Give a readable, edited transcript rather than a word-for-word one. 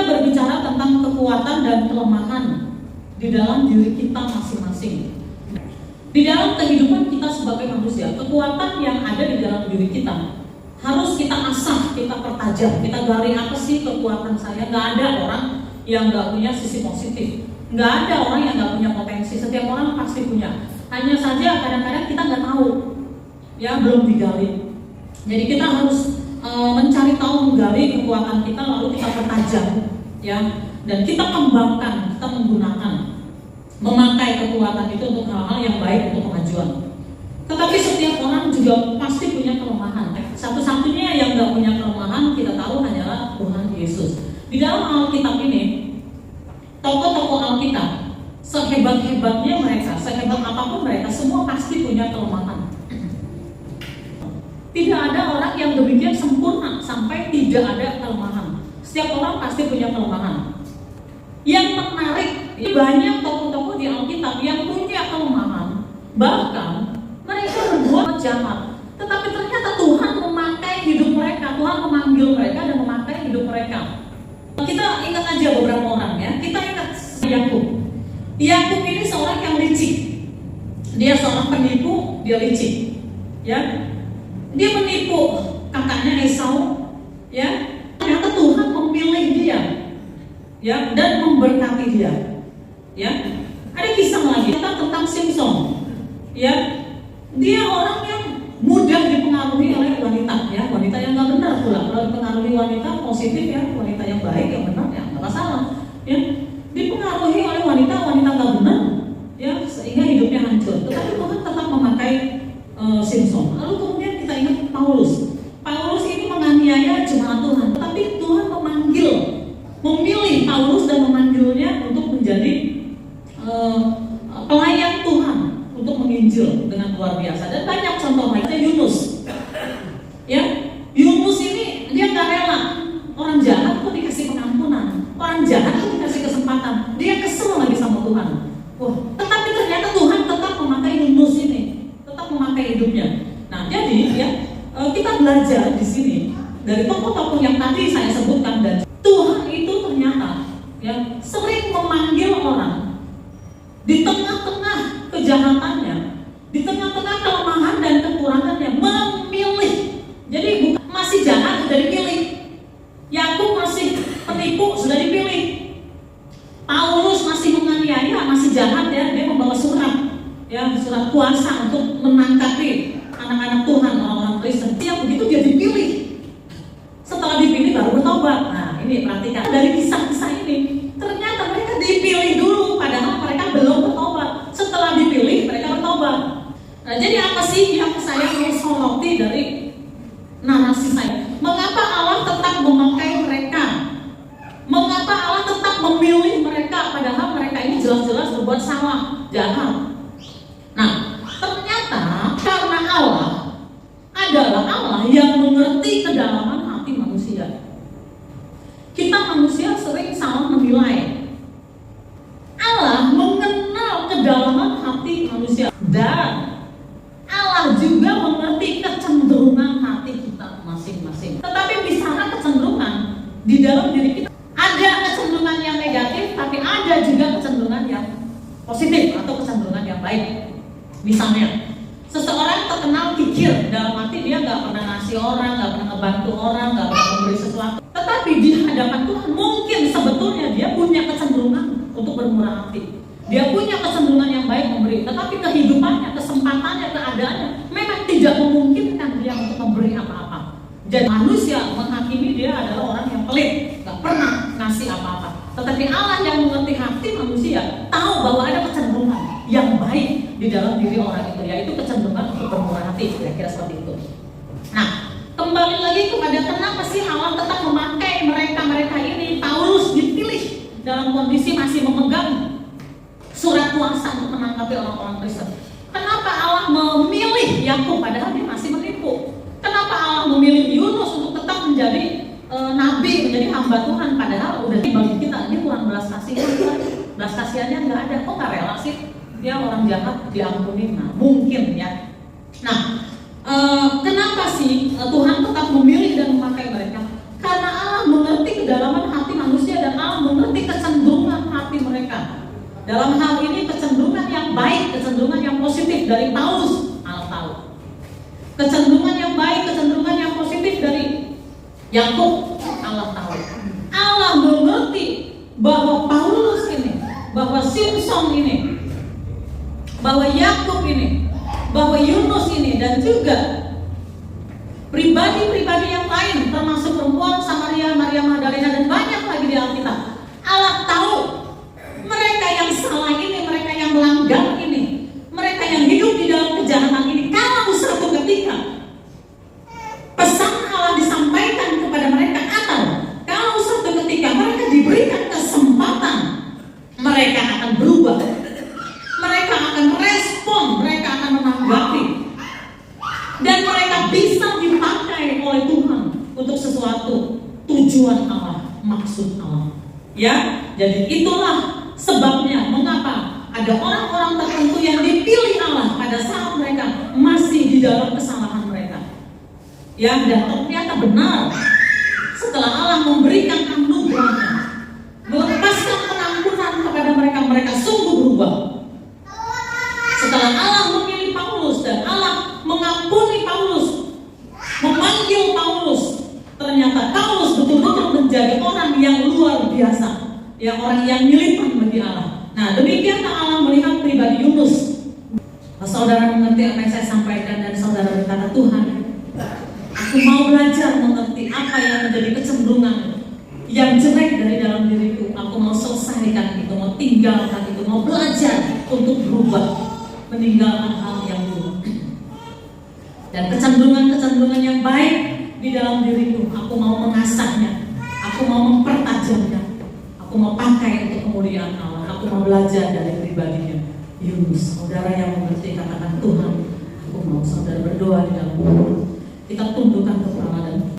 berbicara tentang kekuatan dan kelemahan di dalam diri kita masing-masing. Di dalam kehidupan kita sebagai manusia, kekuatan yang ada di dalam diri kita harus kita asah, kita pertajam, kita gali apa sih kekuatan saya. Gak ada orang yang gak punya sisi positif, gak ada orang yang gak punya potensi. Setiap orang pasti punya. Hanya saja kadang-kadang kita gak tahu, ya belum digali. Jadi kita harus mencari tahu, menggali kekuatan kita, lalu kita pertajam, ya, dan kita kembangkan, kita menggunakan, memakai kekuatan itu untuk hal-hal yang baik untuk kemajuan. Tetapi setiap orang juga pasti punya kelemahan. Satu-satunya yang gak punya kelemahan kita tahu hanyalah Tuhan Yesus. Di dalam Alkitab ini, tokoh-tokoh Alkitab, sehebat-hebatnya mereka, sehebat apapun mereka, semua pasti punya kelemahan. Tidak ada orang yang demikian sempurna sampai tidak ada kelemahan. Setiap orang pasti punya kelemahan. Yang menarik, banyak tokoh-tokoh di Alkitab yang punya kelemahan, bahkan mereka berbuat jahat, tetapi ternyata Tuhan memakai hidup mereka, Tuhan memanggil mereka dan memakai hidup mereka. Kita ingat aja beberapa orang, ya. Kita ingat Yakub. Yakub ini seorang yang licik. Dia seorang penipu, dia licik, ya. Dia menipu kakaknya Esau, ya. Ternyata Tuhan memilih dia, ya, dan memberkati dia, ya. Ada kisah lagi tentang Simpson, ya. Dia orang yang mudah dipengaruhi oleh wanita, ya, wanita yang nggak benar pula. Kalau dipengaruhi wanita positif, ya, wanita yang baik, yang benar, ya, nggak masalah, ya. Dipengaruhi oleh wanita nggak benar, ya, sehingga hidupnya hancur. Tetapi Tuhan tetap memakai Simpson. Lalu kemudian kita ingat Paulus. Paulus ini menganiaya jemaat Tuhan, tetapi Tuhan memilih Paulus dan memanggilnya untuk menjadi pelayan Tuhan, untuk menginjil dengan luar biasa. Dan banyak contoh lainnya. Yunus, ya, Yunus ini dia nggak rela. Orang jahat kok dikasih pengampunan, orang jahat kok dikasih kesempatan. Dia kesel lagi sama Tuhan. Wah, tetapi ternyata Tuhan tetap memakai Yunus ini, tetap memakai hidupnya. Nah, jadi ya, kita belajar di sini dari tokoh-tokoh yang tadi saya sebutkan, dan Tuhan itu ternyata, ya, sering memanggil orang di tengah-tengah kejahatannya, di tengah-tengah kelemahan dan kekurangannya, memilih. Jadi bukan masih jahat sudah dipilih, Yakub masih penipu sudah dipilih, Paulus masih menganiaya, masih jahat, ya, dia membawa surat, ya, surat kuasa untuk menangkapi anak-anak Tuhan, orang-orang Kristen. Yang begitu dia dipilih. Setelah dipilih baru bertobat. Nah, ini perhatikan dari kisah-kisah ini, ternyata mereka dipilih dulu, padahal mereka belum bertobat. Setelah dipilih mereka bertobat. Nah, jadi apa sih yang saya mau soroti dari narasi saya? Mengapa Allah tetap memakai mereka? Mengapa Allah tetap memilih mereka padahal mereka ini jelas-jelas berbuat salah, jahat? Nah, ternyata karena Allah adalah Allah yang mengerti kedalaman hati manusia. Kita manusia sering salah menilai. Allah mengenal kedalaman hati manusia, dan Allah juga mengerti kecenderungan hati kita masing-masing. Tetapi misalnya kecenderungan di dalam diri kita, ada kecenderungan yang negatif, tapi ada juga kecenderungan yang positif atau kecenderungan yang baik. Misalnya, seseorang terkenal kikir, dalam arti dia nggak pernah ngasih orang, nggak pernah ngebantu orang, nggak pernah memberi sesuatu. Tetapi di hadapan Tuhan mungkin sebetulnya dia punya kecenderungan untuk bermurah hati. Dia punya kecenderungan yang baik memberi, tetapi kehidupannya, kesempatannya, keadaannya memang tidak memungkinkan dia untuk memberi apa-apa. Jadi manusia menghakimi dia adalah orang yang pelit, nggak pernah ngasih apa-apa. Tetapi Allah yang mengerti hati manusia tahu bahwa ada kecenderungan yang baik di dalam diri orang itu, yaitu kecenderungan untuk bermurah hati, kira-kira seperti itu. Nah, kembali lagi kepada kenapa sih Allah tetap memakai mereka ini. Paulus dipilih dalam kondisi masih memegang surat kuasa untuk menangkapi orang-orang Kristen. Kenapa Allah memilih Yakub padahal dia masih menipu? Kenapa Allah memilih Yunus untuk tetap menjadi nabi, menjadi hamba Tuhan, padahal udah bagi kita ini kurang belas kasihan, belas kasihannya nggak ada. Kok nggak rela sih dia orang jahat diampuni? Nah, mungkin, ya. Nah, kenapa sih Tuhan tetap memilih dan memakai mereka? Karena Allah mengerti kedalaman hati manusia, dan Dalam hal ini kecenderungan yang baik, kecenderungan yang positif dari Paulus, Allah tahu. Kecenderungan yang baik, kecenderungan yang positif dari Yakub, Allah tahu. Allah mengerti bahwa Paulus ini, bahwa Simpson ini, bahwa Yakub ini, bahwa Yunus ini, dan juga pribadi-pribadi yang lain, termasuk perempuan Samaria, Maria Magdalena, dan banyak lagi di Alkitab. Allah tahu mereka yang salah ini, mereka yang melanggar ini, mereka yang hidup di dalam kejahatan ini. Kalau suatu ketika pesan Allah disampaikan kepada mereka, atau kalau suatu ketika mereka diberikan kesempatan, mereka akan berubah, mereka akan respon, mereka akan menanggapi, dan mereka bisa dipakai oleh Tuhan untuk sesuatu tujuan Allah, maksud Allah. Ya, jadi itulah sebabnya mengapa ada orang-orang tertentu yang dipilih Allah pada saat mereka masih di dalam kesalahan mereka. Ya, dan ternyata benar setelah Allah memberikan anugerahnya, melepaskan pengampunan kepada mereka, mereka sungguh berubah. Setelah Allah memilih Paulus dan Allah mengampuni Paulus, memanggil Paulus, ternyata Paulus betul-betul menjadi orang yang luar biasa, yang orang yang militan bagi Allah. Nah, demikianlah Allah melihat pribadi Yunus. Saudara mengerti apa yang saya sampaikan, dan saudara berkata, Tuhan, aku mau belajar mengerti apa yang menjadi kecenderungan yang jelek dari dalam diriku. Aku mau selesaikan itu, mau tinggalkan itu, mau belajar untuk berubah, meninggalkan hal yang buruk. Dan kecenderungan-kecenderungan yang baik di dalam diriku, aku mau mengasahnya, aku mau mempertajamnya, aku mau pakai untuk kemuliaan Allah. Aku mau belajar dari pribadinya Yunus. Saudara yang mengerti, katakan, Tuhan, aku mau. Saudara berdoa di dalam kita tundukkan kepala dan